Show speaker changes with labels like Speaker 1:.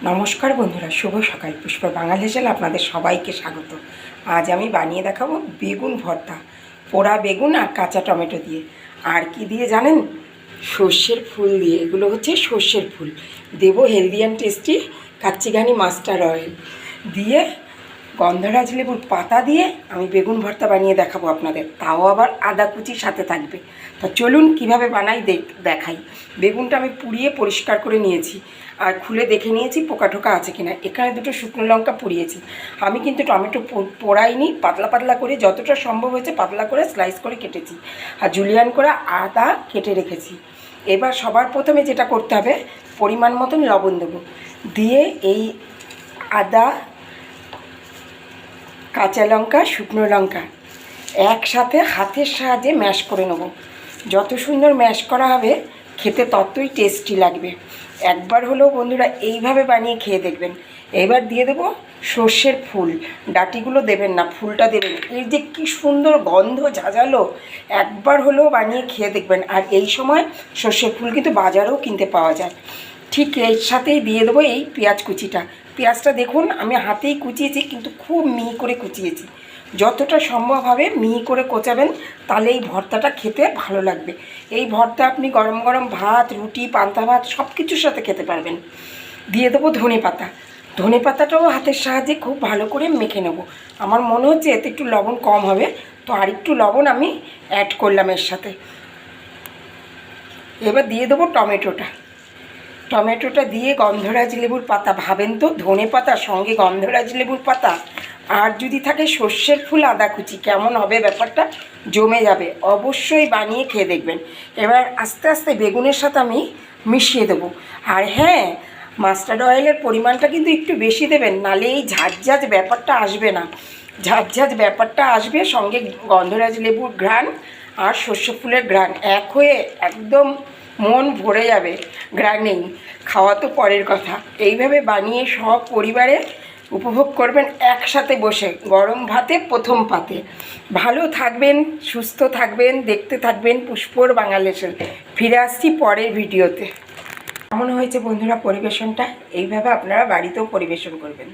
Speaker 1: নমস্কার বন্ধুরা, শুভ সকাল। পুষ্পা বাঙালি চ্যানেলে আপনাদের সবাইকে স্বাগত। আজ আমি বানিয়ে দেখাবো বেগুন ভর্তা, পোড়া বেগুন আর কাঁচা টমেটো দিয়ে। আর কি দিয়ে জানেন? সর্ষের ফুল দিয়ে। এগুলো হচ্ছে সর্ষের ফুল। দেবো healthy and tasty kachchi ghani master oil দিয়ে, গন্ধরাজ লেবুর পাতা দিয়ে আমি বেগুন ভর্তা বানিয়ে দেখাবো আপনাদের, তাও আবার আদা কুচির সাথে থাকবে। তো চলুন কিভাবে বানাই দেখাই। বেগুনটা আমি পুড়িয়ে পরিষ্কার করে নিয়েছি আর খুলে দেখে নিয়েছি পোকা টোকা আছে কিনা। এখানে দুটো শুকনো লঙ্কা পুড়িয়েছি। আমি কিন্তু টমেটো পোড়াইনি, পাতলা পাতলা করে যতটা সম্ভব হয়েছে পাতলা করে স্লাইস করে কেটেছি আর জুলিয়ান করে আদা কেটে রেখেছি। এবার সবার প্রথমে যেটা করতে হবে, পরিমাণ মতন লবণ দেবো, দিয়ে এই আদা, কাঁচা লঙ্কা, শুকনো লঙ্কা একসাথে হাতের সাহায্যে ম্যাশ করে নেব। যত সুন্দর ম্যাশ করা হবে খেতে ততই টেস্টি লাগবে। একবার হলেও বন্ধুরা এইভাবে বানিয়ে খেয়ে দেখবেন। এবার দিয়ে দেবো সর্ষের ফুল। ডাঁটিগুলো দেবেন না, ফুলটা দেবেন। এই যে কী সুন্দর গন্ধ ঝাঁঝালো, একবার হলেও বানিয়ে খেয়ে দেখবেন। আর এই সময় সর্ষের ফুল কিন্তু বাজারেও কিনতে পাওয়া যায়। ঠিক এর সাথেই দিয়ে দেবো এই পেঁয়াজ কুচিটা। পেঁয়াজটা দেখুন আমি হাতেই কুচিয়েছি, কিন্তু খুব মিহি করে কুচিয়েছি। যতটা সম্ভব হবে মিহি করে কোচাবেন, তাহলে এই ভর্তাটা খেতে ভালো লাগবে। এই ভর্তা আপনি গরম গরম ভাত, রুটি, পান্তা ভাত সব কিছুর সাথে খেতে পারবেন। দিয়ে দেবো ধনে পাতা। ধনে পাতাটাও হাতের সাহায্যে খুব ভালো করে মেখে নেব। আমার মনে হচ্ছে এতে একটু লবণ কম হবে, তো আর একটু লবণ আমি অ্যাড করলাম এর সাথে। এবার দিয়ে দেবো টমেটোটা। টমেটোটা দিয়ে গন্ধরাজ লেবুর পাতা, ভাবেন তো ধনে পাতার সঙ্গে গন্ধরাজ লেবুর পাতা আর যদি থাকে সর্ষের ফুল, আদা কুচি, কেমন হবে ব্যাপারটা? জমে যাবে। অবশ্যই বানিয়ে খেয়ে দেখবেন। এবার আস্তে আস্তে বেগুনের সাথে আমি মিশিয়ে দেবো। আর হ্যাঁ, মাস্টার্ড অয়েলের পরিমাণটা কিন্তু একটু বেশি দেবেন, নালে এই ঝাঁঝ ব্যাপারটা আসবে না। ঝাঁঝ ব্যাপারটা আসবে, সঙ্গে গন্ধরাজ লেবুর ঘ্রাণ আর সর্ষে ফুলের ঘ্রাণ এক হয়ে একদম মন ভরে যাবে ঘ্রাণেই। খাওয়া তো পরের কথা। এইভাবে বানিয়ে সব পরিবারে উপভোগ করবেন একসাথে বসে, গরম ভাতে প্রথম পাতে। ভালো থাকবেন, সুস্থ থাকবেন, দেখতে থাকবেন পুষ্পর বাংলাদেশের। ফিরে আসছি পরের ভিডিওতে। কেমন হয়েছে বন্ধুরা পরিবেশনটা? এইভাবে আপনারা বাড়িতেও পরিবেশন করবেন।